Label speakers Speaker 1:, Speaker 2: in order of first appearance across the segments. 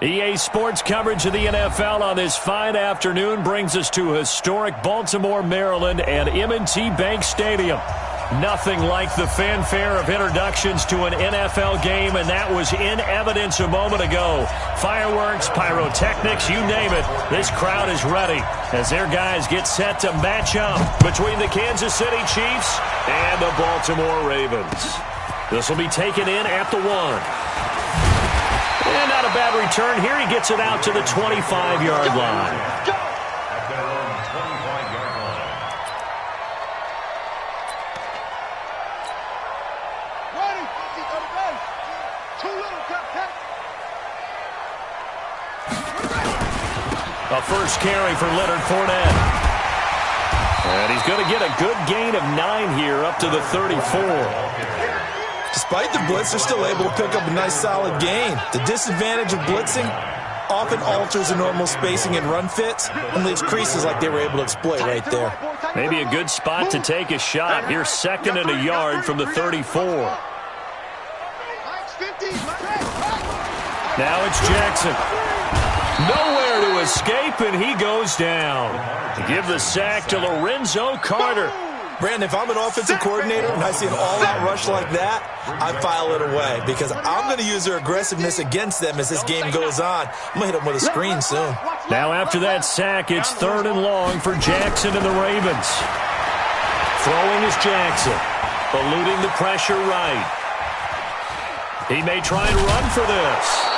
Speaker 1: EA Sports coverage of the NFL on this fine afternoon brings us to historic Baltimore, Maryland and M&T Bank Stadium. Nothing like the fanfare of introductions to an NFL game, and that was in evidence a moment ago. Fireworks, pyrotechnics, you name it. This crowd is ready as their guys get set to match up between the Kansas City Chiefs and the Baltimore Ravens. This will be taken in at the 1. And not a bad return here. He gets it out to the 25-yard line. A first carry for Leonard Fournette. And he's going to get a good gain of 9 here up to the 34.
Speaker 2: Despite the blitz, they're still able to pick up a nice solid gain. The disadvantage of blitzing often alters the normal spacing and run fits and leaves creases like they were able to exploit right there.
Speaker 1: Maybe a good spot to take a shot. Here's 2nd and a yard from the 34. Now it's Jackson. Nowhere to escape, and he goes down. To give the sack to Lorenzo Carter.
Speaker 2: Brandon, if I'm an offensive coordinator and I see an all-out rush like that, I file it away because I'm going to use their aggressiveness against them as this game goes on. I'm going to hit them with a screen soon.
Speaker 1: Now after that sack, it's 3rd and long for Jackson and the Ravens. Throwing is Jackson, eluding the pressure right. He may try and run for this.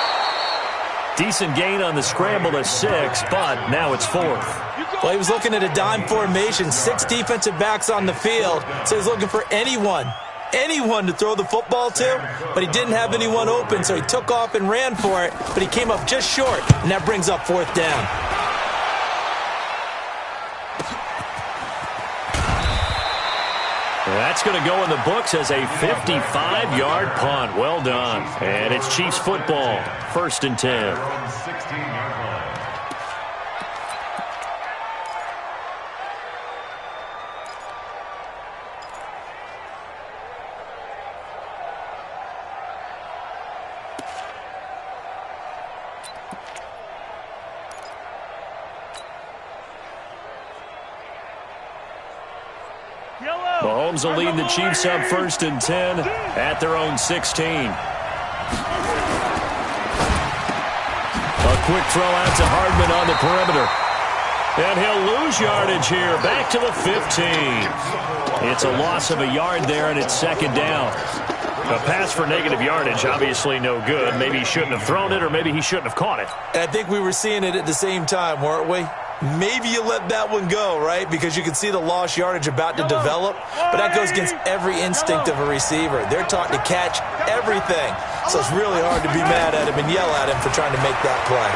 Speaker 1: Decent gain on the scramble to 6, but now it's 4th.
Speaker 2: Well, he was looking at a dime formation, 6 defensive backs on the field, so he's looking for anyone to throw the football to, but he didn't have anyone open, so he took off and ran for it, but he came up just short, and that brings up 4th down.
Speaker 1: That's going to go in the books as a 55-yard punt. Well done. And it's Chiefs football. 1st and 10. Mahomes will lead the Chiefs up 1st and 10 at their own 16. A quick throw out to Hardman on the perimeter. And he'll lose yardage here, back to the 15. It's a loss of a yard there, and it's 2nd down. A pass for negative yardage, obviously no good. Maybe he shouldn't have thrown it, or maybe he shouldn't have caught it.
Speaker 2: I think we were seeing it at the same time, weren't we? Maybe you let that one go, right? Because you can see the lost yardage about to develop. But that goes against every instinct of a receiver. They're taught to catch everything. So it's really hard to be mad at him and yell at him for trying to make that play.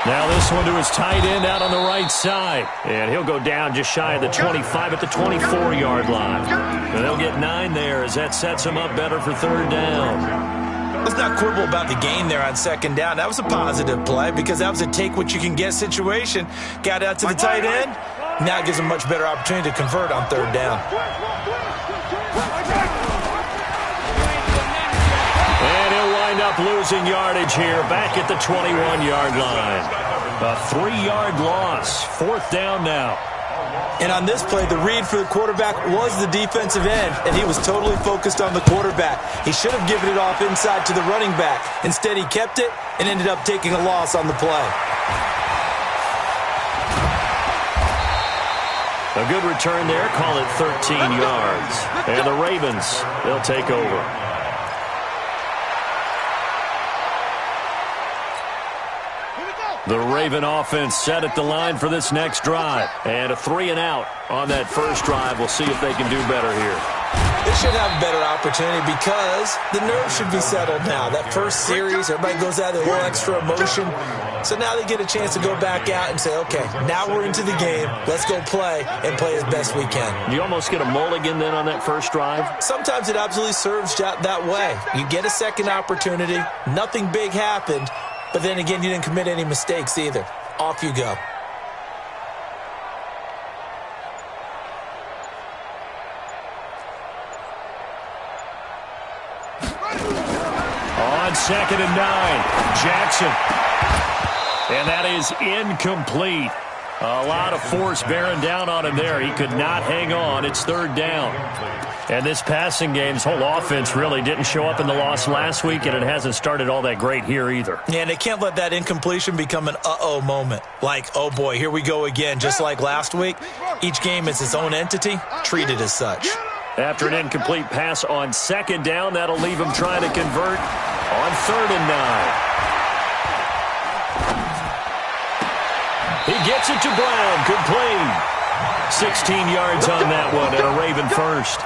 Speaker 1: Now this one to his tight end out on the right side. And he'll go down just shy of the 25 at the 24-yard line. And they'll get 9 there as that sets him up better for 3rd down.
Speaker 2: Let's not quibble about the gain there on 2nd down. That was a positive play because that was a take-what-you-can-get situation. Got out to the tight end. Now it gives him a much better opportunity to convert on 3rd down.
Speaker 1: And he'll wind up losing yardage here back at the 21-yard line. A 3-yard loss. 4th down now.
Speaker 2: And on this play, the read for the quarterback was the defensive end, and he was totally focused on the quarterback. He should have given it off inside to the running back. Instead, he kept it and ended up taking a loss on the play.
Speaker 1: A good return there. Call it 13 yards. And the Ravens, they'll take over. The Raven offense set at the line for this next drive. And a 3-and-out on that first drive. We'll see if they can do better here.
Speaker 2: They should have a better opportunity because the nerves should be settled now. That first series, everybody goes out there, a little extra emotion. So now they get a chance to go back out and say, okay, now we're into the game. Let's go play and play as best we can.
Speaker 1: You almost get a mulligan then on that first drive?
Speaker 2: Sometimes it absolutely serves that way. You get a second opportunity. Nothing big happened. But then again, you didn't commit any mistakes either. Off you go.
Speaker 1: 2nd and 9. Jackson. And that is incomplete. A lot of force bearing down on him there. He could not hang on. It's 3rd down. And this passing game's whole offense really didn't show up in the loss last week, and it hasn't started all that great here either.
Speaker 2: Yeah, and they can't let that incompletion become an uh-oh moment. Like, oh boy, here we go again. Just like last week, each game is its own entity, treated as such.
Speaker 1: After an incomplete pass on 2nd down, that'll leave him trying to convert on 3rd and 9. He gets it to Brown, complete. 16 yards on that one, and a Raven first.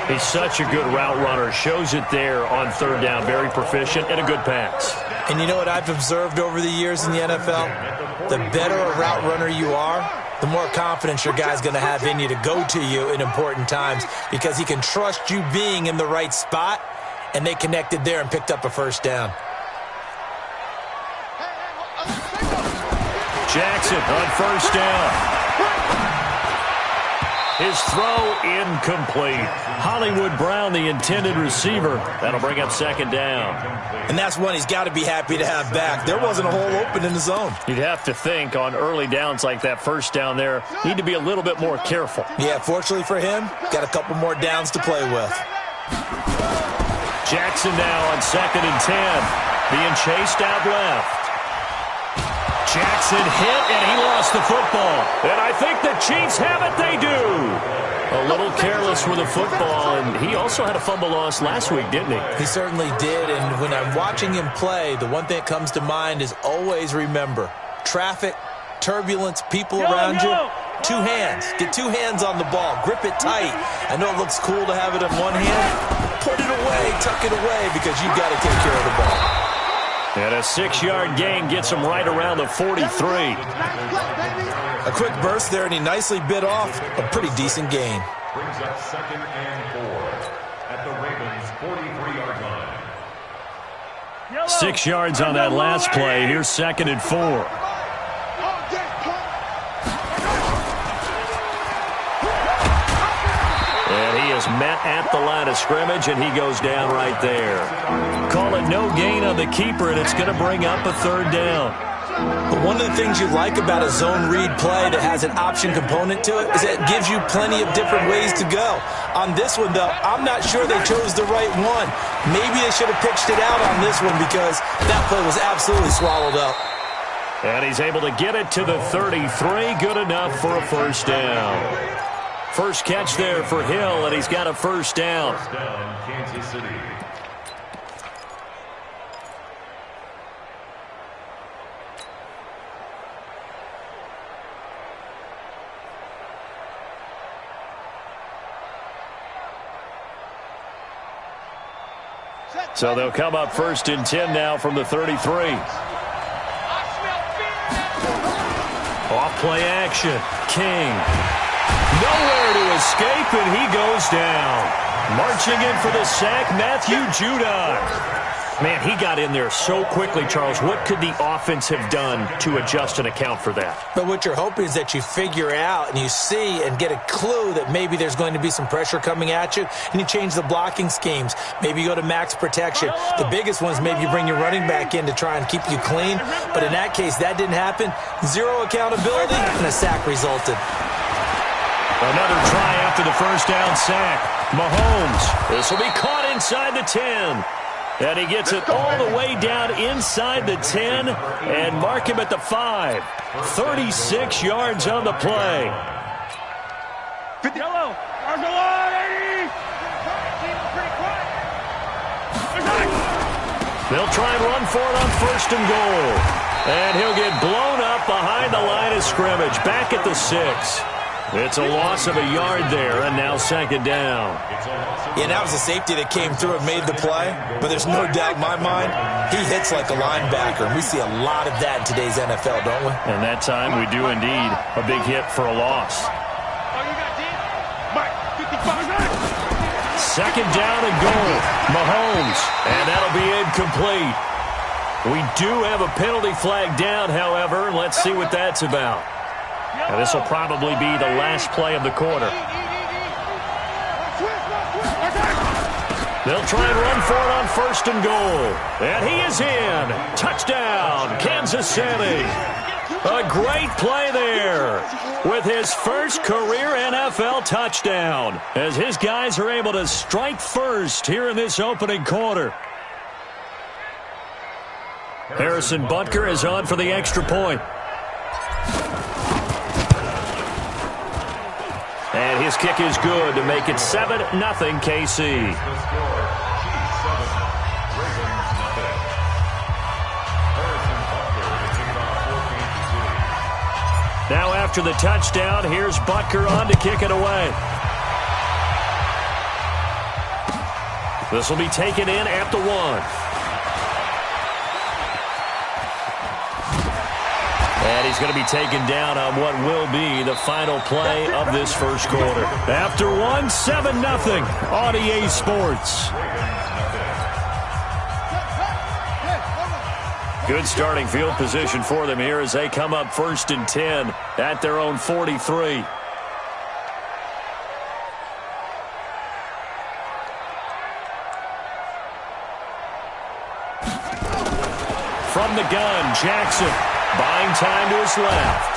Speaker 1: He's such a good route runner. Shows it there on 3rd down. Very proficient and a good pass.
Speaker 2: And you know what I've observed over the years in the NFL? The better a route runner you are, the more confidence your guy's going to have in you to go to you in important times because he can trust you being in the right spot, and they connected there and picked up a 1st down.
Speaker 1: Jackson on 1st down. His throw incomplete. Hollywood Brown, the intended receiver. That'll bring up 2nd down.
Speaker 2: And that's one he's got to be happy to have back. There wasn't a hole open in the zone.
Speaker 1: You'd have to think on early downs like that 1st down there, need to be a little bit more careful.
Speaker 2: Yeah, fortunately for him, got a couple more downs to play with.
Speaker 1: Jackson now on 2nd and 10. Being chased out left. Jackson hit, and he lost the football. And I think the Chiefs have it. They do. A little careless with the football, and he also had a fumble loss last week, didn't he?
Speaker 2: He certainly did, and when I'm watching him play, the one thing that comes to mind is always remember, traffic, turbulence, people around you, 2 hands. Get 2 hands on the ball. Grip it tight. I know it looks cool to have it in one hand. Put it away, tuck it away, because you've got to take care of the ball.
Speaker 1: And a 6-yard gain gets him right around the 43.
Speaker 2: A quick burst there, and he nicely bit off a pretty decent gain.
Speaker 3: Brings up 2nd and 4 at the Ravens' 43-yard line.
Speaker 1: 6 yards on that last play. Here's 2nd and 4. Met at the line of scrimmage, and he goes down right there. Call it no gain on the keeper, and it's going to bring up a 3rd down.
Speaker 2: But one of the things you like about a zone read play that has an option component to it is that it gives you plenty of different ways to go. On this one, though, I'm not sure they chose the right one. Maybe they should have pitched it out on this one because that play was absolutely swallowed up.
Speaker 1: And he's able to get it to the 33. Good enough for a 1st down. First catch there for Hill, and he's got a 1st down.
Speaker 3: First down, Kansas City.
Speaker 1: So they'll come up 1st and 10 now from the 33. Off play action. King. Nowhere to escape, and he goes down. Marching in for the sack, Matthew Judon. Man, he got in there so quickly, Charles. What could the offense have done to adjust and account for that?
Speaker 2: But what you're hoping is that you figure out and you see and get a clue that maybe there's going to be some pressure coming at you, and you change the blocking schemes. Maybe you go to max protection. The biggest one is maybe you bring your running back in to try and keep you clean. But in that case, that didn't happen. 0 accountability, and a sack resulted.
Speaker 1: Another try after the 1st down sack. Mahomes. This will be caught inside the 10. And he gets it all the way down inside the 10 and mark him at the 5. 36 yards on the play.
Speaker 4: Yellow.
Speaker 1: They'll try and run for it on 1st and goal. And he'll get blown up behind the line of scrimmage. Back at the 6. It's a loss of a yard there, and now 2nd down.
Speaker 2: Yeah, that was a safety that came through and made the play, but there's no doubt in my mind, he hits like a linebacker, and we see a lot of that in today's NFL, don't we?
Speaker 1: And that time we do indeed. A big hit for a loss. 2nd down and goal. Mahomes, and that'll be incomplete. We do have a penalty flag down, however, and let's see what that's about. Now, this will probably be the last play of the quarter. They'll try and run for it on 1st and goal. And he is in. Touchdown, Kansas City. A great play there with his first career NFL touchdown as his guys are able to strike first here in this opening quarter. Harrison Butker is on for the extra point. And his kick is good to make it 7-0 KC. Now after the touchdown, here's Butker on to kick it away. This will be taken in at the 1. And he's going to be taken down on what will be the final play of this first quarter. After 1, 7-0 on EA Sports. Good starting field position for them here as they come up 1st and 10 at their own 43. From the gun, Jackson buying time to his left.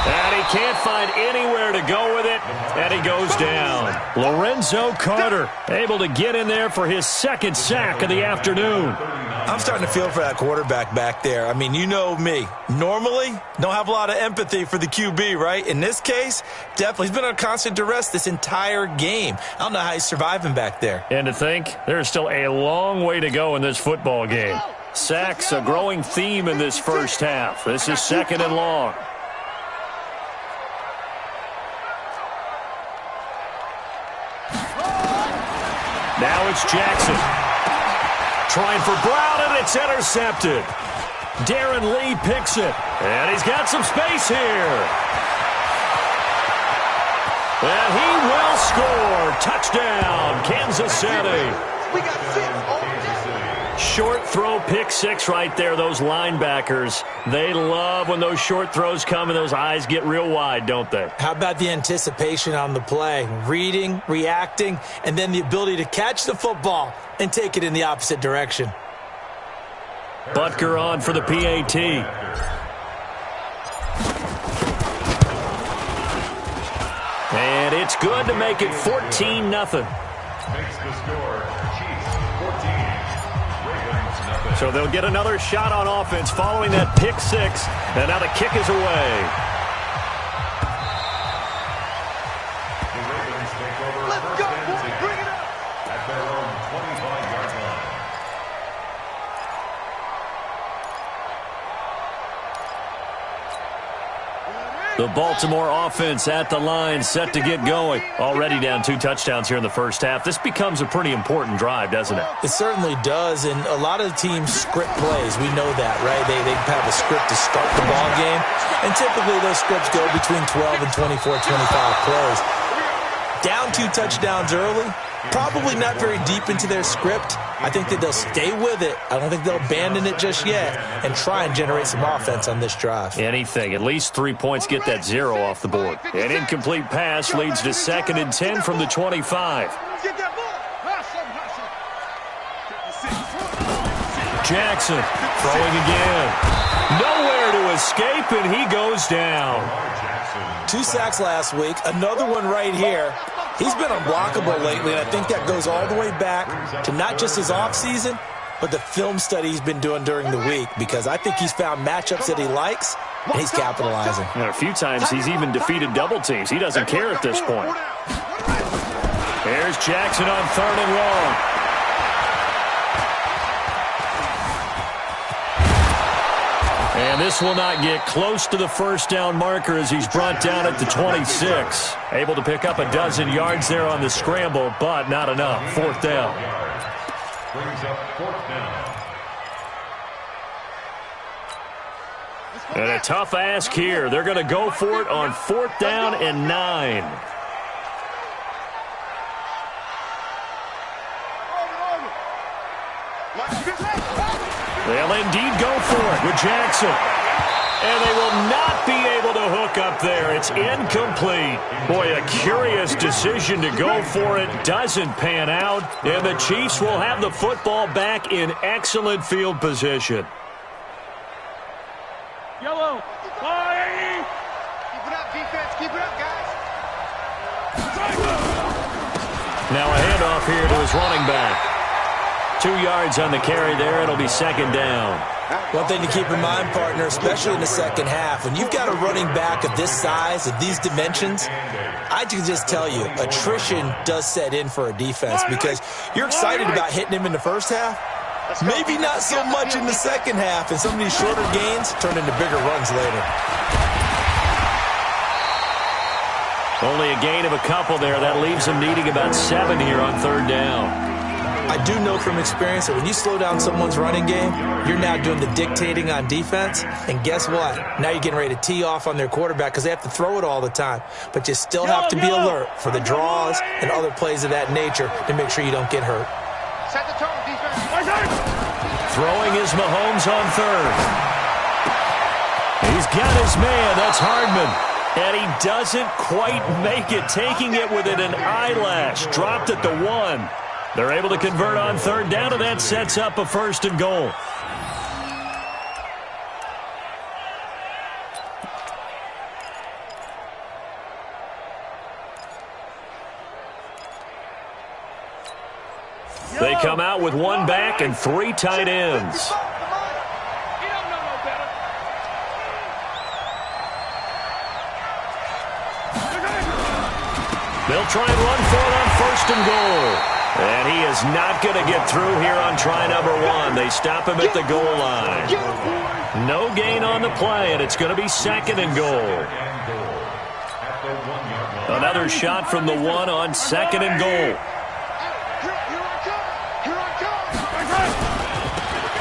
Speaker 1: And he can't find anywhere to go with it, and he goes down. Lorenzo Carter able to get in there for his 2nd sack of the afternoon.
Speaker 2: I'm starting to feel for that quarterback back there. I mean, you know me. Normally, don't have a lot of empathy for the QB, right? In this case, definitely. He's been on constant duress this entire game. I don't know how he's surviving back there.
Speaker 1: And to think, there's still a long way to go in this football game. Sacks, a growing theme in this first half. This is 2nd and long. Now it's Jackson. Trying for Brown, and it's intercepted. Darren Lee picks it. And he's got some space here. And he will score. Touchdown, Kansas City.
Speaker 4: We got 6 on
Speaker 1: Short throw, pick 6 right there. Those linebackers, they love when those short throws come and those eyes get real wide, don't they?
Speaker 2: How about the anticipation on the play? Reading, reacting, and then the ability to catch the football and take it in the opposite direction.
Speaker 1: Butker on for the PAT. And it's good to make it 14-0.
Speaker 3: Makes the score Chiefs 14, Ravens nothing.
Speaker 1: So they'll get another shot on offense following that pick 6. And now the kick is away.
Speaker 3: The Ravens take over
Speaker 4: Let's
Speaker 3: first
Speaker 4: go,
Speaker 3: and
Speaker 4: boy.
Speaker 3: 10
Speaker 4: Bring it up.
Speaker 3: at their own 25-yard line.
Speaker 1: The Baltimore offense at the line, set to get going. Already down 2 touchdowns here in the first half. This becomes a pretty important drive, doesn't it?
Speaker 2: It certainly does, and a lot of teams script plays. We know that, right? They have a script to start the ball game, and typically those scripts go between 12 and 24, 25 plays. Down 2 touchdowns early, probably not very deep into their script. I think that they'll stay with it. I don't think they'll abandon it just yet and try and generate some offense on this drive.
Speaker 1: Anything. At least 3 points get that 0 off the board. An incomplete pass leads to 2nd and 10 from the 25.
Speaker 4: Get that ball.
Speaker 1: Jackson throwing again. Nowhere to escape, and he goes down.
Speaker 2: 2 sacks last week, another one right here. He's been unblockable lately, and I think that goes all the way back to not just his offseason, but the film study he's been doing during the week, because I think he's found matchups that he likes, and he's capitalizing.
Speaker 1: And a few times he's even defeated double teams. He doesn't care at this point. Here's Jackson on 3rd and long. And this will not get close to the first down marker as he's brought down at the 26. Able to pick up a dozen yards there on the scramble, but not enough. 4th down.
Speaker 3: Brings up 4th down.
Speaker 1: And a tough ask here. They're going to go for it on 4th down and 9. They'll indeed go for it with Jackson. And they will not be able to hook up there. It's incomplete. Boy, a curious decision to go for it. Doesn't pan out. And the Chiefs will have the football back in excellent field position.
Speaker 4: Yellow. Fire. Keep it up, defense. Keep it up, guys.
Speaker 1: Now a handoff here to his running back. 2 yards on the carry there. It'll be second down.
Speaker 2: One thing to keep in mind, partner, especially in the second half, when you've got a running back of this size, of these dimensions, I can just tell you, attrition does set in for a defense because you're excited about hitting him in the first half. Maybe not so much in the second half, and some of these shorter gains turn into bigger runs later.
Speaker 1: Only a gain of a couple there. That leaves them needing about 7 here on third down.
Speaker 2: I do know from experience that when you slow down someone's running game, you're now doing the dictating on defense. And guess what? Now you're getting ready to tee off on their quarterback because they have to throw it all the time. But you still have to be alert for the draws and other plays of that nature to make sure you don't get hurt.
Speaker 4: Set the tone, defense.
Speaker 1: Throwing is Mahomes on third. He's got his man. That's Hardman. And he doesn't quite make it, taking it within an eyelash. Dropped at the 1. They're able to convert on third down, and that sets up a first and goal. They come out with one back and 3 tight ends. They'll try and run for it on first and goal. And he is not going to get through here on try number 1. They stop him at the goal line. No gain on the play, and it's going to be second and goal. Another shot from the 1 on second and goal.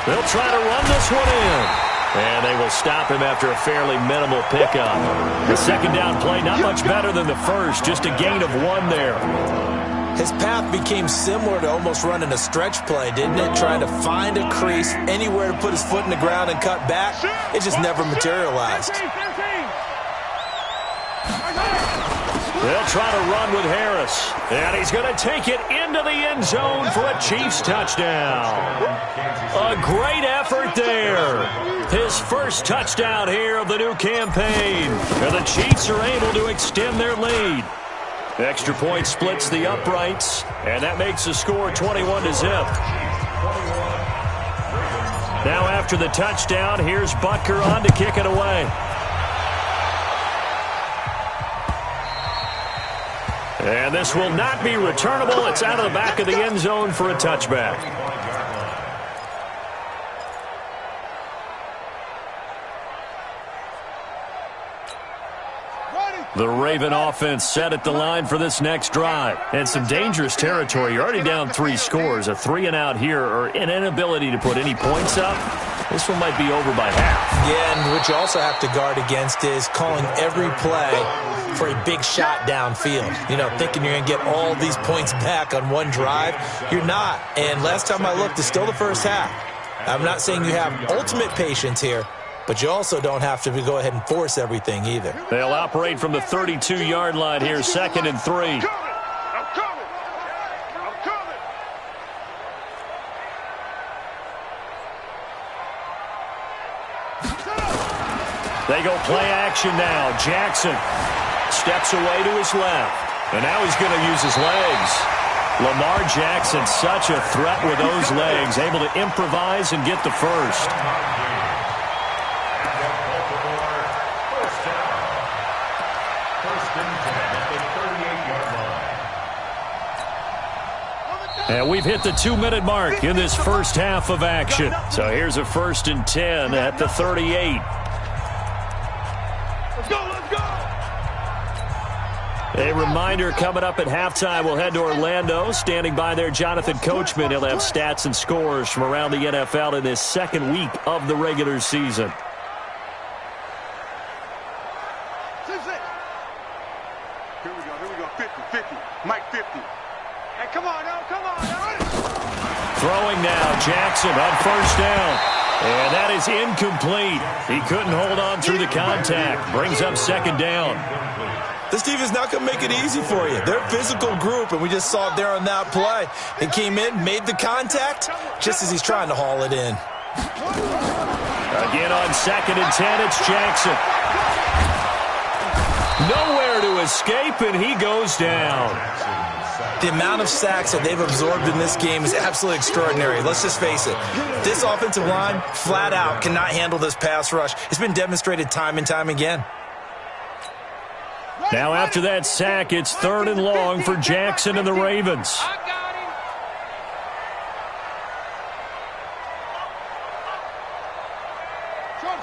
Speaker 1: They'll try to run this one in. And they will stop him after a fairly minimal pickup. The second down play not much better than the first, just a gain of 1 there.
Speaker 2: His path became similar to almost running a stretch play, didn't it? Trying to find a crease, anywhere to put his foot in the ground and cut back. It just never materialized.
Speaker 1: They'll try to run with Harris. And he's going to take it into the end zone for a Chiefs touchdown. A great effort there. His first touchdown here of the new campaign. And the Chiefs are able to extend their lead. Extra point splits the uprights, and that makes the score 21-0. Now after the touchdown, here's Butker on to kick it away. And this will not be returnable. It's out of the back of the end zone for a touchback. The Raven offense set at the line for this next drive. And some dangerous territory. You're already down 3 scores. A 3-and-out here, or an inability to put any points up. This one might be over by half.
Speaker 2: Yeah, and what you also have to guard against is calling every play for a big shot downfield. You know, thinking you're going to get all these points back on one drive. You're not. And last time I looked, it's still the first half. I'm not saying you have ultimate patience here, but you also don't have to go ahead and force everything either.
Speaker 1: They'll operate from the 32-yard line here, second and 3.
Speaker 4: I'm coming.
Speaker 1: They go play action now. Jackson steps away to his left. And now he's going to use his legs. Lamar Jackson, such a threat with those legs, able to improvise and get the first. And we've hit the 2-minute mark in this first half of action. So here's a 1st and 10 at the 38.
Speaker 4: Let's go.
Speaker 1: A reminder, coming up at halftime, we'll head to Orlando. Standing by there, Jonathan Coachman. He'll have stats and scores from around the NFL in this second week of the regular season.
Speaker 4: Here we go. 50. Mike 50. Hey, come on now.
Speaker 1: Throwing now, Jackson on first down. And that is incomplete. He couldn't hold on through the contact. Brings up second down.
Speaker 2: This defense not going to make it easy for you. They're a physical group, and we just saw it there on that play. He came in, made the contact, just as he's trying to haul it in.
Speaker 1: Again on 2nd and 10, it's Jackson. Nowhere to escape, and he goes down.
Speaker 2: The amount of sacks that they've absorbed in this game is absolutely extraordinary. Let's just face it. This offensive line, flat out, cannot handle this pass rush. It's been demonstrated time and time again.
Speaker 1: Now after that sack, it's 3rd and long for Jackson and the Ravens.
Speaker 4: I got him.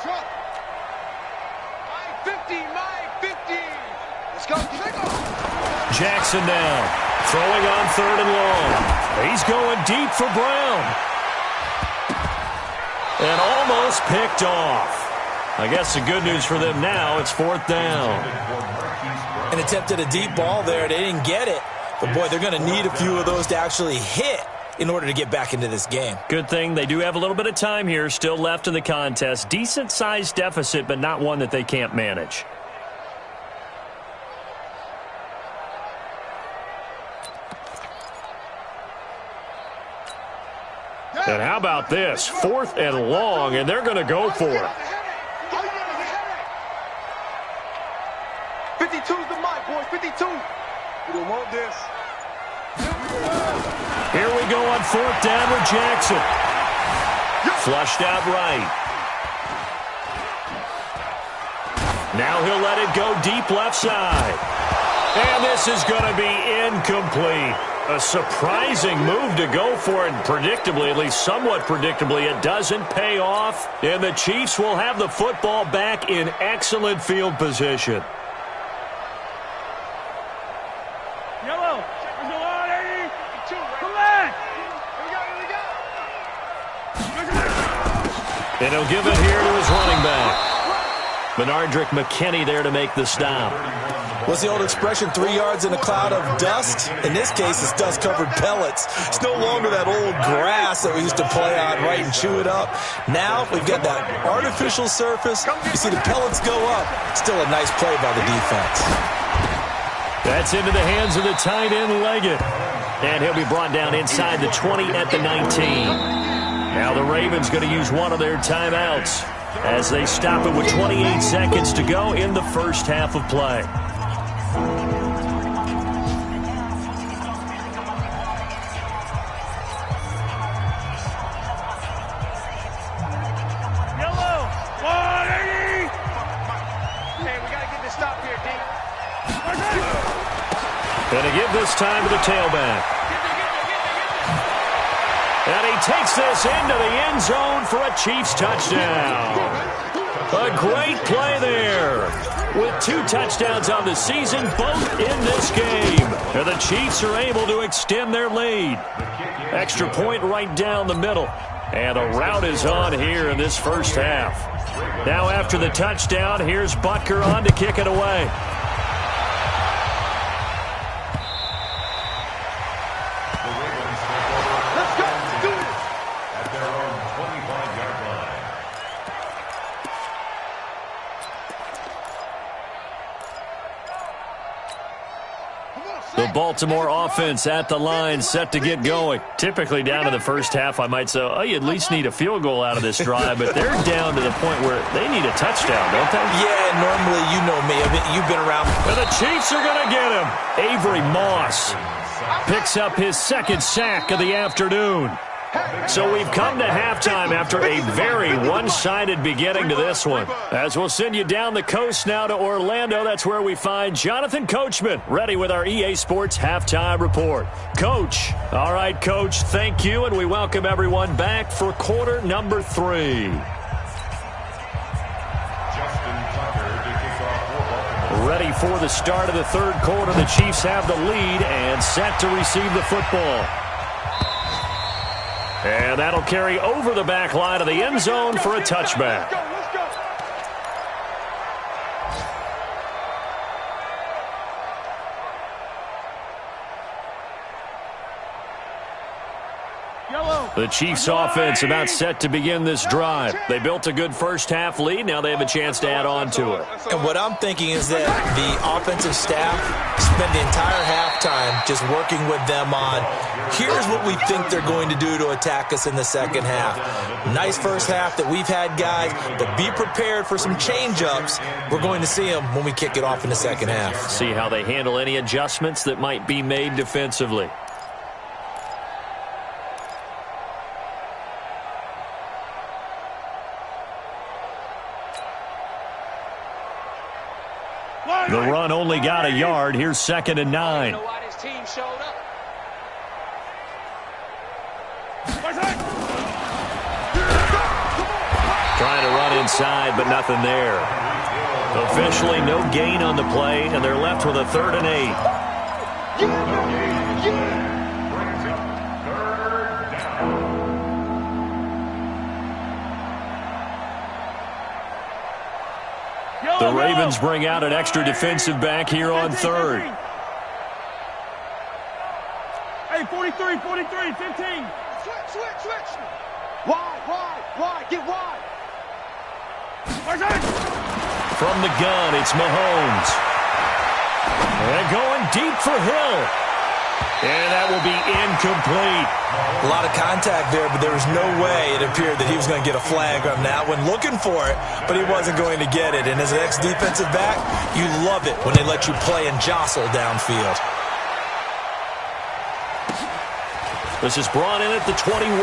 Speaker 4: Short. 50. Let's go.
Speaker 1: Jackson now. Throwing on 3rd and long. He's going deep for Brown. And almost picked off. I guess the good news for them now, it's 4th down.
Speaker 2: An attempt at a deep ball there. They didn't get it. But, boy, they're going to need a few of those to actually hit in order to get back into this game.
Speaker 1: Good thing they do have a little bit of time here still left in the contest. Decent-sized deficit, but not one that they can't manage. And how about this? 4th and long, and they're going to go for it.
Speaker 4: 52's the mic, boys. 52. We don't want this.
Speaker 1: Here we go on 4th down with Jackson. Flushed out right. Now he'll let it go deep left side. And this is going to be incomplete. A surprising move to go for it, and predictably, at least somewhat predictably, it doesn't pay off. And the Chiefs will have the football back in excellent field position.
Speaker 4: Yellow. Come on.
Speaker 1: And he'll give it here to his running back. Benardrick McKinney there to make the stop.
Speaker 2: What's the old expression, 3 yards in a cloud of dust? In this case, it's dust-covered pellets. It's no longer that old grass that we used to play on, right, and chew it up. Now we've got that artificial surface. You see the pellets go up. Still a nice play by the defense.
Speaker 1: That's into the hands of the tight end, Leggett. And he'll be brought down inside the 20 at the 19. Now the Ravens going to use one of their timeouts as they stop it with 28 seconds to go in the first half of play. And to give this time to the tailback. And he takes this into the end zone for a Chiefs touchdown. A great play there. With 2 touchdowns on the season, both in this game. And the Chiefs are able to extend their lead. Extra point right down the middle. And a rout is on here in this first half. Now after the touchdown, here's Butker on to kick it away. The Baltimore offense at the line, set to get going. Typically down to the first half, I might say, oh, you at least need a field goal out of this drive, but they're down to the point where they need a touchdown, don't they?
Speaker 2: Yeah, normally, you know me. You've been around.
Speaker 1: And the Chiefs are going to get him. Avery Moss picks up his 2nd sack of the afternoon. So we've come to halftime after a very one-sided beginning to this one. As we'll send you down the coast now to Orlando, that's where we find Jonathan Coachman, ready with our EA Sports Halftime Report. Coach, all right, Coach, thank you, and we welcome everyone back for quarter number 3. Ready for the start of the 3rd quarter. The Chiefs have the lead and set to receive the football. And that'll carry over the back line of the end zone for a touchback.
Speaker 4: Yellow.
Speaker 1: The Chiefs offense about set to begin this drive. They built a good first-half lead. Now they have a chance to add on to it.
Speaker 2: And what I'm thinking is that the offensive staff spent the entire halftime just working with them on, here's what we think they're going to do to attack us in the second half. Nice first half that we've had, guys, but be prepared for some change-ups. We're going to see them when we kick it off in the second half.
Speaker 1: See how they handle any adjustments that might be made defensively. The run only got a yard. Here's 2nd and 9. Trying to run inside, but nothing there. Officially no gain on the play, and they're left with a 3rd and 8. The Ravens bring out an extra defensive back here on 3rd.
Speaker 4: Hey, 43, 15. Switch. Wide, get wide.
Speaker 1: From the gun, it's Mahomes. And going deep for Hill. And that will be incomplete.
Speaker 2: A lot of contact there, but there was no way it appeared that he was going to get a flag on that one. Looking for it, but he wasn't going to get it. And as an ex-defensive back, you love it when they let you play and jostle downfield.
Speaker 1: This is brought in at the 21.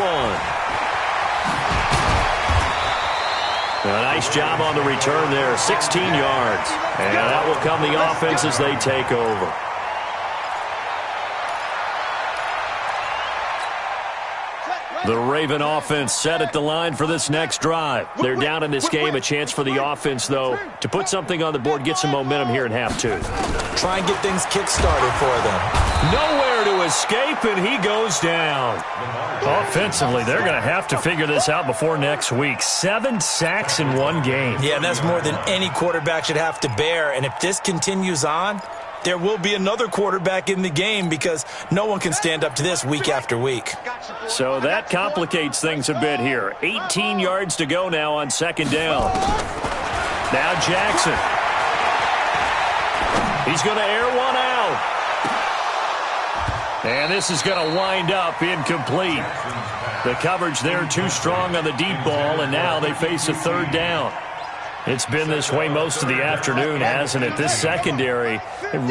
Speaker 1: A nice job on the return there, 16 yards. And that will come the offense as they take over. The Raven offense set at the line for this next drive. They're down in this game. A chance for the offense, though, to put something on the board, get some momentum here in half 2.
Speaker 2: Try and get things kick-started for them.
Speaker 1: Nowhere to escape, and he goes down. Offensively, they're going to have to figure this out before next week. 7 sacks in one game.
Speaker 2: Yeah, and that's more than any quarterback should have to bear. And if this continues on, there will be another quarterback in the game because no one can stand up to this week after week.
Speaker 1: So that complicates things a bit here. 18 yards to go now on 2nd down. Now Jackson. He's going to air one out. And this is going to wind up incomplete. The coverage there too strong on the deep ball, and now they face a 3rd down. It's been this way most of the afternoon, hasn't it? This secondary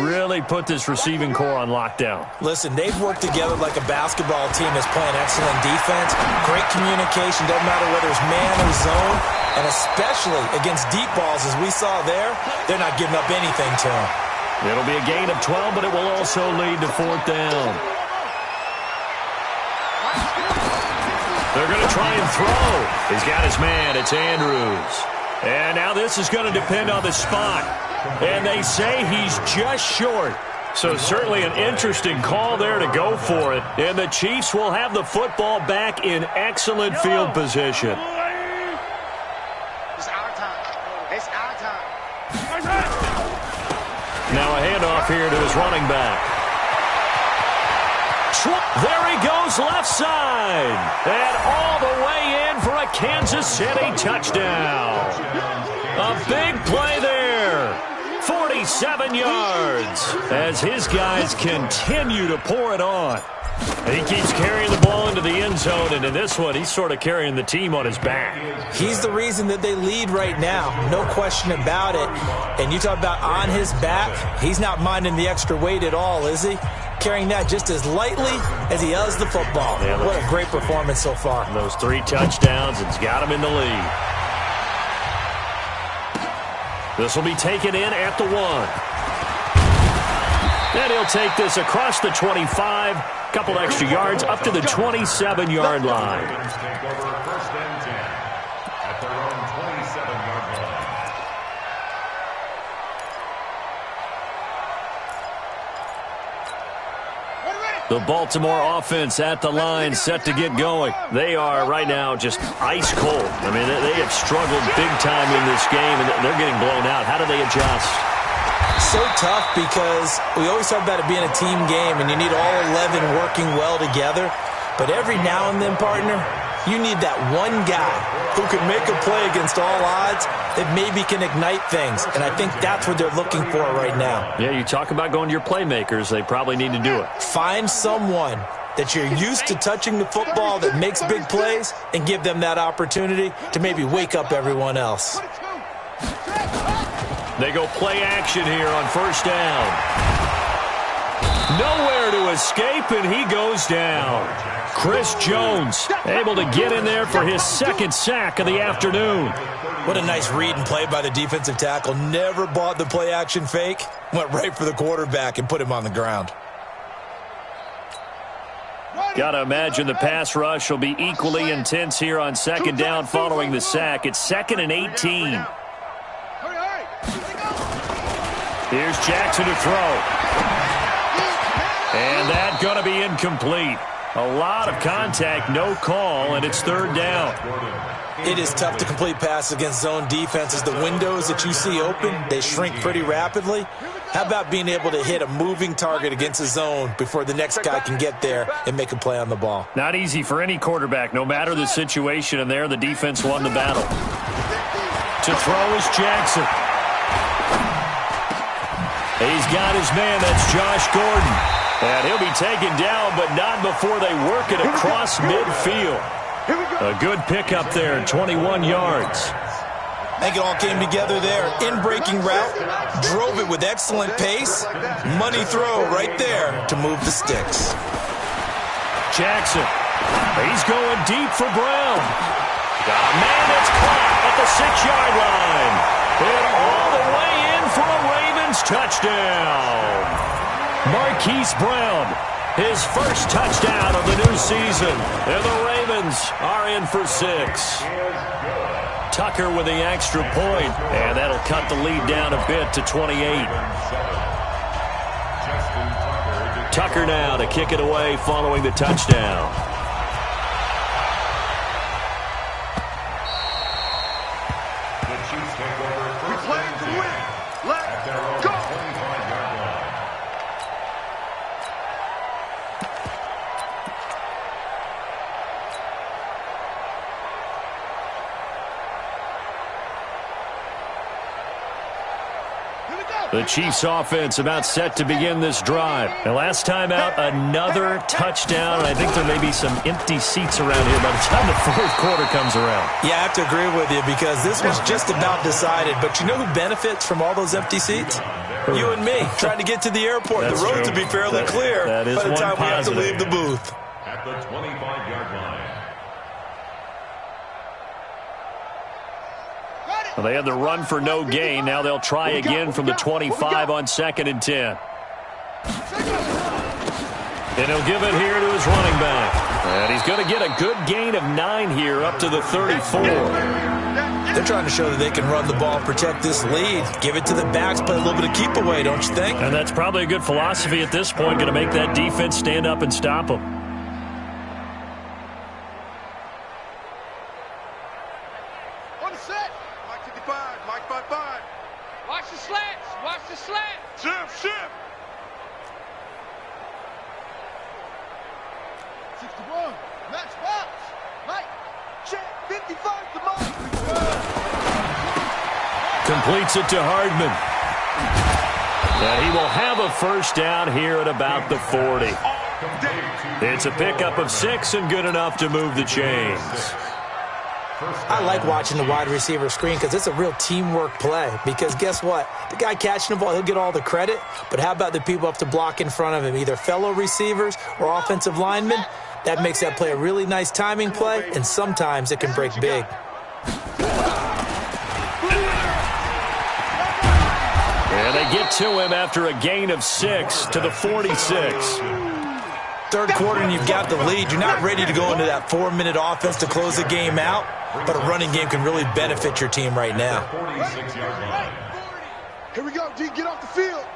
Speaker 1: really put this receiving core on lockdown.
Speaker 2: Listen, they've worked together like a basketball team that's playing excellent defense. Great communication, doesn't matter whether it's man or zone. And especially against deep balls, as we saw there, they're not giving up anything to them.
Speaker 1: It'll be a gain of 12, but it will also lead to 4th down. They're going to try and throw. He's got his man. It's Andrews. And now this is going to depend on the spot. And they say he's just short. So certainly an interesting call there to go for it. And the Chiefs will have the football back in excellent field position.
Speaker 4: It's our time.
Speaker 1: Now a handoff here to his running back. There he goes left side. And all the way in for a Kansas City touchdown. A big play there. 47 yards as his guys continue to pour it on. And he keeps carrying the ball into the end zone, and in this one, he's sort of carrying the team on his back.
Speaker 2: He's the reason that they lead right now, no question about it. And you talk about on his back, he's not minding the extra weight at all, is he? Carrying that just as lightly as he does the football. Yeah, what a great performance so far.
Speaker 1: Those 3 touchdowns, it's got him in the lead. This will be taken in at the 1. And he'll take this across the 25, couple extra yards up to the 27-yard line. The Baltimore offense at the line, set to get going. They are right now just ice cold. I mean, they have struggled big time in this game, and they're getting blown out. How do they adjust?
Speaker 2: So tough because we always talk about it being a team game, and you need all 11 working well together. But every now and then, partner, you need that one guy who can make a play against all odds that maybe can ignite things. And I think that's what they're looking for right now.
Speaker 1: Yeah, you talk about going to your playmakers. They probably need to do it.
Speaker 2: Find someone that you're used to touching the football that makes big plays and give them that opportunity to maybe wake up everyone else.
Speaker 1: They go play action here on first down. Nowhere to escape, and he goes down. Chris Jones able to get in there for his second sack of the afternoon.
Speaker 2: What a nice read and play by the defensive tackle. Never bought the play action fake. Went right for the quarterback and put him on the ground.
Speaker 1: Got to imagine the pass rush will be equally intense here on second down following the sack. It's 2nd and 18. Here's Jackson to throw. And that's going to be incomplete. A lot of contact, no call, and it's 3rd down.
Speaker 2: It is tough to complete passes against zone defenses. The windows that you see open, they shrink pretty rapidly. How about being able to hit a moving target against a zone before the next guy can get there and make a play on the ball?
Speaker 1: Not easy for any quarterback, no matter the situation, and there the defense won the battle. To throw is Jackson. He's got his man, that's Josh Gordon. And he'll be taken down, but not before they work it across midfield. A good pickup there, 21 yards.
Speaker 2: I think it all came together there. In-breaking route, drove it with excellent pace. Money throw right there to move the sticks.
Speaker 1: Jackson, he's going deep for Brown. Man, that's caught at the 6-yard line. And all the way in for a Ravens touchdown. Marquise Brown, his first touchdown of the new season. And the Ravens are in for 6. Tucker with the extra point, and that'll cut the lead down a bit to 28. Tucker now to kick it away following the touchdown.
Speaker 3: The Chiefs take over first and 10 at their own 25-yard line.
Speaker 1: The Chiefs offense about set to begin this drive. And last time out, another touchdown. And I think there may be some empty seats around here by the time the 4th quarter comes around.
Speaker 2: Yeah, I have to agree with you because this was just about decided. But you know who benefits from all those empty seats? You and me, trying to get to the airport.
Speaker 1: That's
Speaker 2: the roads
Speaker 1: true.
Speaker 2: will be fairly clear
Speaker 1: that is
Speaker 2: by the time
Speaker 1: one
Speaker 2: we have to
Speaker 1: positive.
Speaker 2: leave the booth.
Speaker 3: At the 25-yard line.
Speaker 1: Well, they had the run for no gain. Now they'll try again from the 25 on 2nd and 10. And he'll give it here to his running back. And he's going to get a good gain of 9 here up to the 34.
Speaker 2: They're trying to show that they can run the ball and protect this lead. Give it to the backs, play a little bit of keep away, don't you think?
Speaker 1: And that's probably a good philosophy at this point, going to make that defense stand up and stop them.
Speaker 4: On the set. Mike 55. Mike 55. Watch the slants. Watch the slant. Shift. 61. Max box. Mike. Check. 55 to Mike.
Speaker 1: Completes it to Hardman. And he will have a first down here at about the 40. It's a pickup of 6 and good enough to move the chains.
Speaker 2: I like watching the wide receiver screen because it's a real teamwork play. Because guess what? The guy catching the ball, he'll get all the credit. But how about the people up to block in front of him, either fellow receivers or offensive linemen? That makes that play a really nice timing play, and sometimes it can break big.
Speaker 1: And they get to him after a gain of 6 to the 46.
Speaker 2: 3rd quarter and you've got the lead. You're not ready to go into that 4-minute offense to close the game out, but a running game can really benefit your team right now.
Speaker 3: 46-yard line.
Speaker 4: Here we go, D. Get off the field.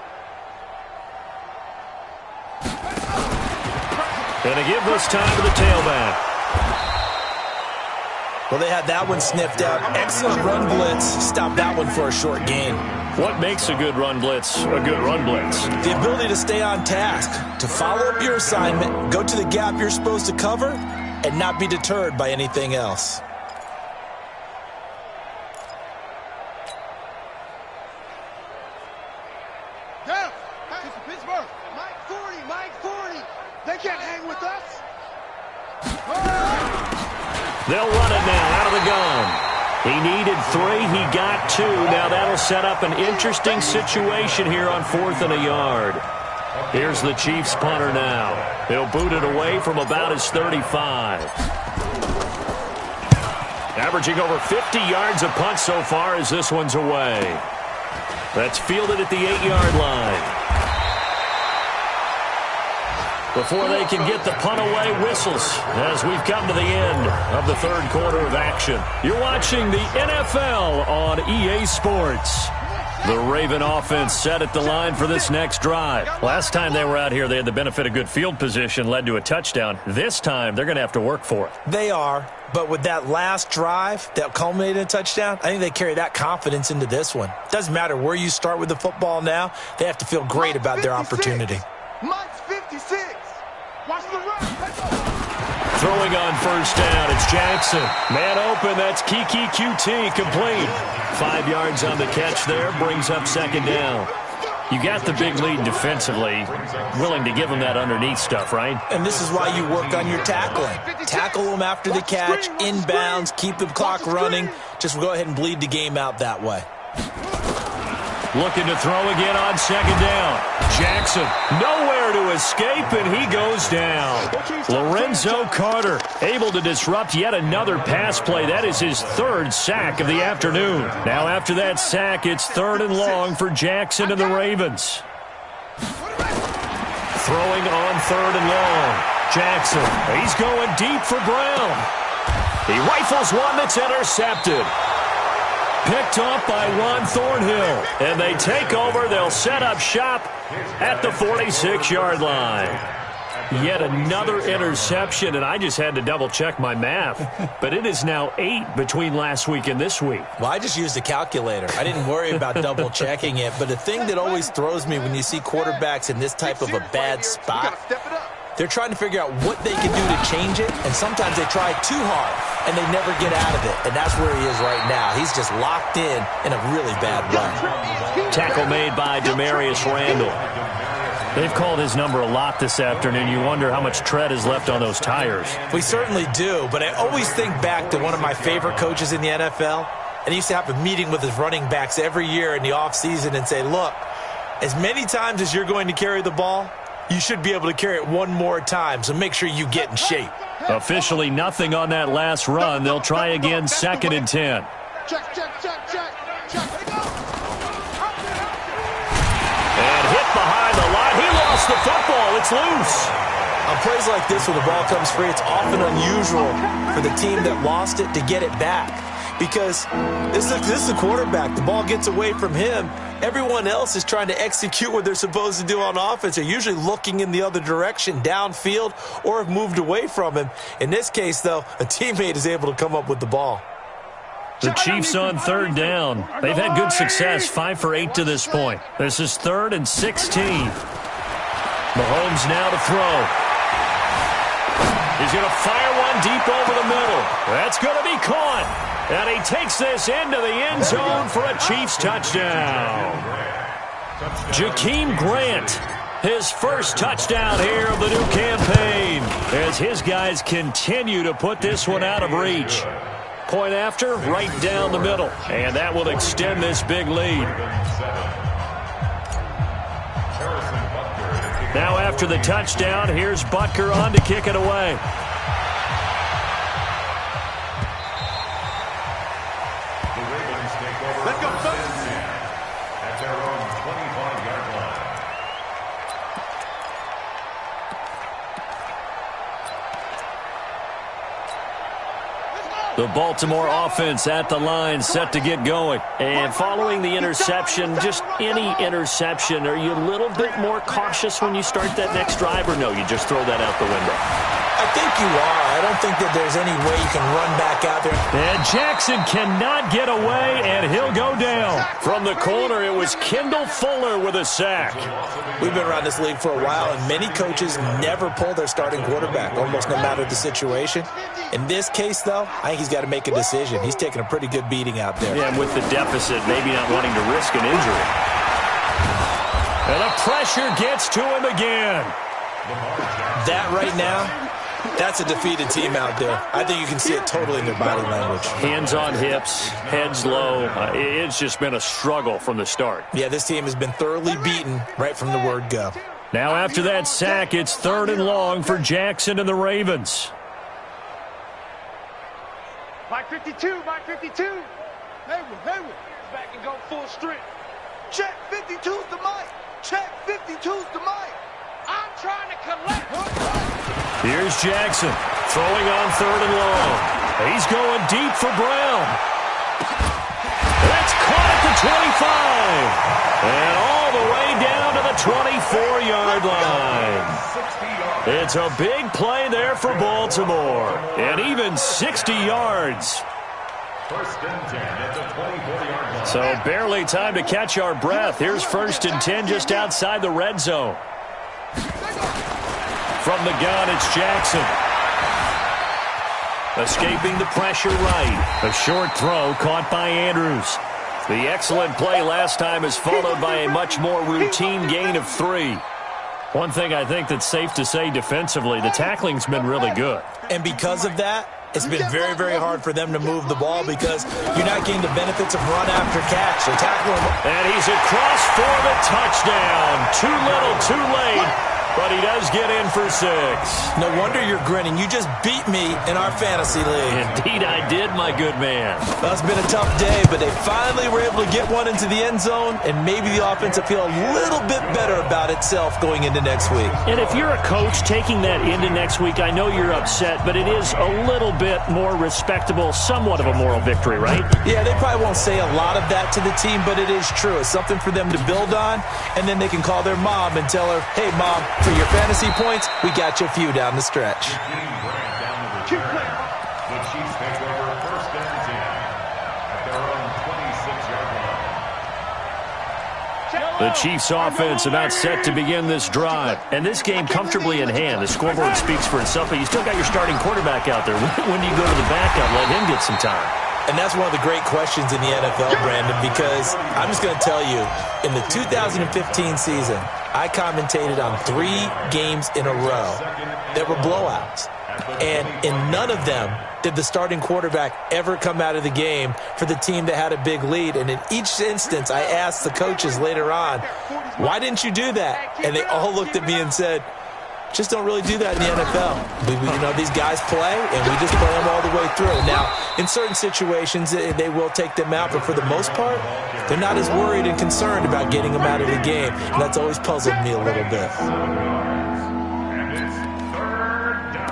Speaker 1: And they give this time to the tailback.
Speaker 2: Well, they had that one sniffed out. Excellent run blitz. Stop that one for a short gain.
Speaker 1: What makes a good run blitz a good run blitz?
Speaker 2: The ability to stay on task, to follow up your assignment, go to the gap you're supposed to cover, and not be deterred by anything else.
Speaker 4: Yeah, hey, Pittsburgh. Mike 40. They can't hang with us.
Speaker 1: They'll run it now out of the gun. He needed 3. He got 2. Now that'll set up an interesting situation here on 4th and a yard. Here's the Chiefs punter now. He'll boot it away from about his 35. Averaging over 50 yards a punt so far as this one's away. That's fielded at the 8-yard line. Before they can get the punt away, whistles as we've come to the end of the third quarter of action. You're watching the NFL on EA Sports. The Raven offense set at the line for this next drive. Last time they were out here, they had the benefit of good field position, led to a touchdown. This time, they're going to have to work for it.
Speaker 2: They are, but with that last drive that culminated in a touchdown, I think they carry that confidence into this one. Doesn't matter where you start with the football now, they have to feel great about their opportunity.
Speaker 4: Mike's 56. Watch the run.
Speaker 1: Throwing on first down, it's Jackson. Man open, that's Kiki QT, complete. 5 yards on the catch there, brings up second down. You got the big lead defensively, willing to give them that underneath stuff, right?
Speaker 2: And this is why you work on your tackling. Tackle them after the catch, inbounds, keep the clock running. Just go ahead and bleed the game out that way.
Speaker 1: Looking to throw again on second down. Jackson, nowhere to escape, and he goes down. Lorenzo Carter able to disrupt yet another pass play. That is his 3rd sack of the afternoon. Now after that sack, it's 3rd and long for Jackson and the Ravens. Throwing on 3rd and long. Jackson, he's going deep for Brown. He rifles one that's intercepted. Picked off by Juan Thornhill. And they take over. They'll set up shop at the 46-yard line. Yet another interception, and I just had to double-check my math. But it is now 8 between last week and this week.
Speaker 2: Well, I just used a calculator. I didn't worry about double-checking it. But the thing that always throws me when you see quarterbacks in this type of a bad spot, they're trying to figure out what they can do to change it, and sometimes they try too hard, and they never get out of it, and that's where he is right now. He's just locked in a really bad way.
Speaker 1: Tackle made by Demarius Randall. They've called his number a lot this afternoon. You wonder how much tread is left on those tires.
Speaker 2: We certainly do, but I always think back to one of my favorite coaches in the NFL, and he used to have a meeting with his running backs every year in the offseason and say, look, as many times as you're going to carry the ball, you should be able to carry it one more time, so make sure you get in shape.
Speaker 1: Officially nothing on that last run. They'll try again, 2nd and 10.
Speaker 4: Check.
Speaker 1: And hit behind the line. He lost the football. It's loose.
Speaker 2: On plays like this where the ball comes free, it's often unusual for the team that lost it to get it back. Because this is the quarterback. The ball gets away from him. Everyone else is trying to execute what they're supposed to do on offense. They're usually looking in the other direction, downfield, or have moved away from him. In this case, though, a teammate is able to come up with the ball.
Speaker 1: The Chiefs on 3rd down. They've had good success, 5 for 8 to this point. This is 3rd and 16. Mahomes now to throw. He's going to fire one deep over the middle. That's going to be caught. And he takes this into the end zone for a Chiefs touchdown. Jakeem Grant, his first touchdown here of the new campaign, as his guys continue to put this one out of reach. Point after, right down the middle. And that will extend this big lead. Now after the touchdown, here's Butker on to kick it away.
Speaker 4: Let's go, son.
Speaker 3: At their own 25-yard line.
Speaker 1: The Baltimore offense at the line, set to get going. And following the interception, just any interception, are you a little bit more cautious when you start that next drive, or no, you just throw that out the window?
Speaker 2: I think you are. I don't think that there's any way you can run back out there.
Speaker 1: And Jackson cannot get away, and he'll go down. From the corner, it was Kendall Fuller with a sack.
Speaker 2: We've been around this league for a while, and many coaches never pull their starting quarterback, almost no matter the situation. In this case, though, I think he's got to make a decision. He's taking a pretty good beating out there.
Speaker 1: Yeah, and with the deficit, maybe not wanting to risk an injury. And the pressure gets to him again.
Speaker 2: That right now, that's a defeated team out there. I think you can see it totally in their body language.
Speaker 1: Hands on hips, heads low. It's just been a struggle from the start.
Speaker 2: Yeah, this team has been thoroughly beaten right from the word go.
Speaker 1: Now after that sack, it's 3rd and long for Jackson and the Ravens.
Speaker 4: Mike 52, Mike 52. Haywood. Back and go full strength. Check 52's the Mike. Check 52's the Mike. I'm trying to collect.
Speaker 1: Here's Jackson throwing on 3rd and long. He's going deep for Brown. That's caught at the 25. And all the way down to the 24-yard line. It's a big play there for Baltimore. And even 60 yards.
Speaker 3: 1st and 10 at the 24-yard line.
Speaker 1: So barely time to catch our breath. Here's 1st and 10 just outside the red zone. From the gun, it's Jackson. Escaping the pressure right. A short throw caught by Andrews. The excellent play last time is followed by a much more routine gain of 3. One thing I think that's safe to say defensively, the tackling's been really good.
Speaker 2: And because of that, it's been very, very hard for them to move the ball because you're not getting the benefits of run after catch. They're tackling him.
Speaker 1: And he's across for the touchdown. Too little, too late. But he does get in for 6.
Speaker 2: No wonder you're grinning. You just beat me in our fantasy league.
Speaker 1: Indeed I did, my good man.
Speaker 2: Well, it's been a tough day, but they finally were able to get one into the end zone, and maybe the offense will feel a little bit better about itself going into next week.
Speaker 1: And if you're a coach taking that into next week, I know you're upset, but it is a little bit more respectable, somewhat of a moral victory, right?
Speaker 2: Yeah, they probably won't say a lot of that to the team, but it is true. It's something for them to build on, and then they can call their mom and tell her, hey, Mom, for your fantasy points, we got you a few down the stretch.
Speaker 3: The Chiefs take over 1st and 10 at their own 26-yard line.
Speaker 1: The Chiefs offense about set to begin this drive. And this game comfortably in hand. The scoreboard speaks for itself, but you still got your starting quarterback out there. When do you go to the backup, let him get some time?
Speaker 2: And that's one of the great questions in the NFL, Brandon, because I'm just going to tell you, in the 2015 season, I commentated on 3 games in a row that were blowouts. And in none of them did the starting quarterback ever come out of the game for the team that had a big lead. And in each instance, I asked the coaches later on, why didn't you do that? And they all looked at me and said, just don't really do that in the NFL. These guys play, and we just play them all the way through. Now, in certain situations, they will take them out, but for the most part, they're not as worried and concerned about getting them out of the game. And that's always puzzled me a little bit.
Speaker 3: And it's 3rd down.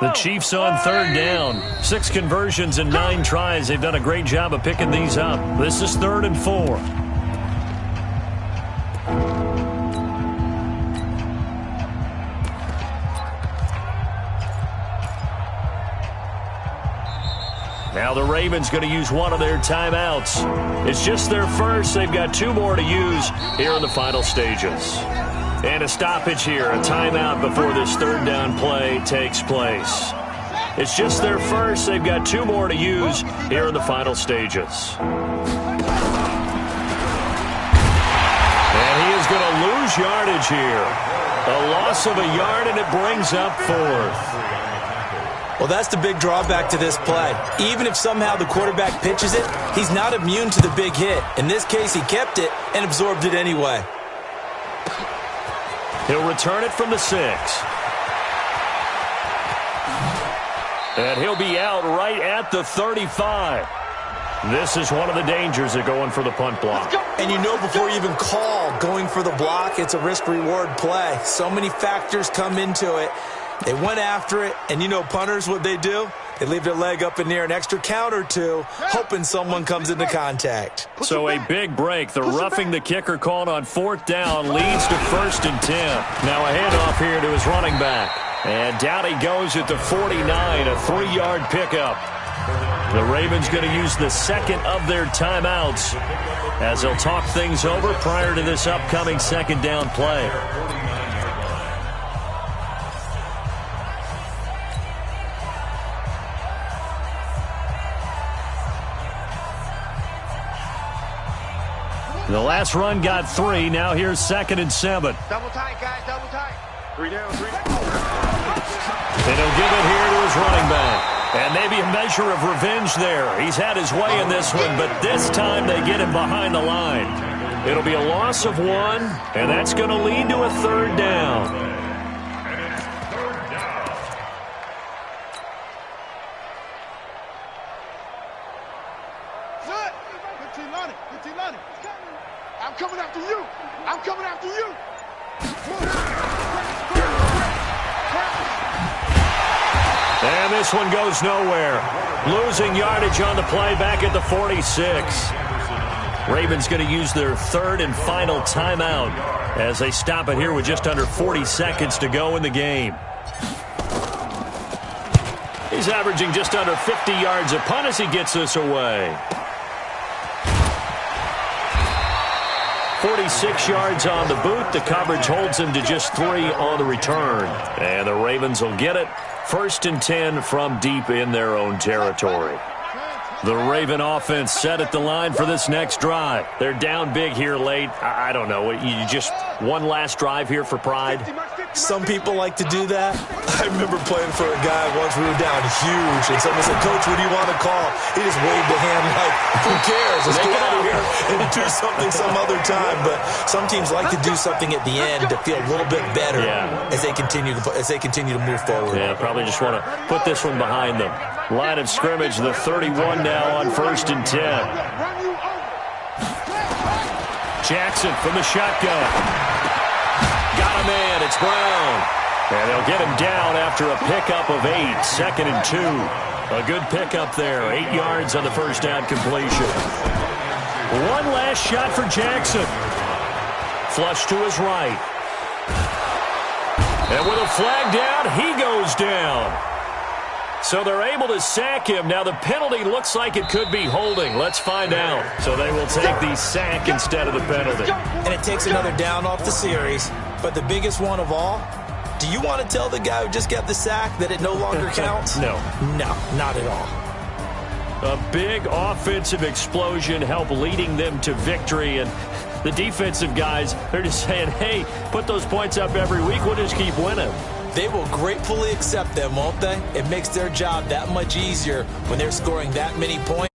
Speaker 1: The Chiefs on 3rd down. 6 conversions and 9 tries. They've done a great job of picking these up. This is 3rd and 4. Now the Ravens going to use one of their timeouts. It's just their first. They've got 2 more to use here in the final stages. And a stoppage here, a timeout before this 3rd down play takes place. It's just their first. They've got 2 more to use here in the final stages. And he is going to lose yardage here. A loss of a yard, and it brings up 4th.
Speaker 2: Well, that's the big drawback to this play. Even if somehow the quarterback pitches it, he's not immune to the big hit. In this case, he kept it and absorbed it anyway.
Speaker 1: He'll return it from the 6. And he'll be out right at the 35. This is one of the dangers of going for the punt block.
Speaker 2: And before you even call going for the block, it's a risk-reward play. So many factors come into it. They went after it, and you know punters, what they do? They leave their leg up in the air an extra count or two, hoping someone comes into contact.
Speaker 1: So a big break. The roughing the kicker called on 4th down leads to 1st and 10. Now a handoff here to his running back. And down he goes at the 49, a 3-yard pickup. The Ravens going to use the second of their timeouts as they'll talk things over prior to this upcoming 2nd down play. The last run got 3. Now here's 2nd and 7.
Speaker 4: Double tight, guys, double tight. 3 down, 3 down.
Speaker 1: And he'll give it here to his running back. And maybe a measure of revenge there. He's had his way in this one, but this time they get him behind the line. It'll be a loss of 1, and that's going to lead to a 3rd down.
Speaker 4: I'm coming after you. I'm coming after you.
Speaker 1: And this one goes nowhere. Losing yardage on the play back at the 46. Ravens going to use their 3rd and final timeout as they stop it here with just under 40 seconds to go in the game. He's averaging just under 50 yards a punt as he gets this away. 46 yards on the boot. The coverage holds him to just 3 on the return. And the Ravens will get it. 1st and 10 from deep in their own territory. The Raven offense set at the line for this next drive. They're down big here late. I don't know. You just one last drive here for pride?
Speaker 2: Some people like to do that. I remember playing for a guy once. We were down huge, and someone said, "Coach, what do you want to call?" He just waved a hand like, "Who cares? Let's get out of here and do something some other time." But some teams like to do something at the end to feel a little bit better as they continue to move forward.
Speaker 1: Yeah, probably just want to put this one behind them. Line of scrimmage, the 31 now on 1st and 10. Jackson from the shotgun. Got a man. It's Brown. And they'll get him down after a pickup of 8. 2nd and 2. A good pickup there. 8 yards on the first down completion. One last shot for Jackson. Flush to his right. And with a flag down, he goes down. So they're able to sack him. Now the penalty looks like it could be holding. Let's find out. So they will take the sack instead of the penalty.
Speaker 2: And it takes another down off the series. But the biggest one of all, do you want to tell the guy who just got the sack that it no longer counts?
Speaker 1: No.
Speaker 2: No, not at all.
Speaker 1: A big offensive explosion helped leading them to victory. And the defensive guys, they're just saying, hey, put those points up every week. We'll just keep winning.
Speaker 2: They will gratefully accept them, won't they? It makes their job that much easier when they're scoring that many points.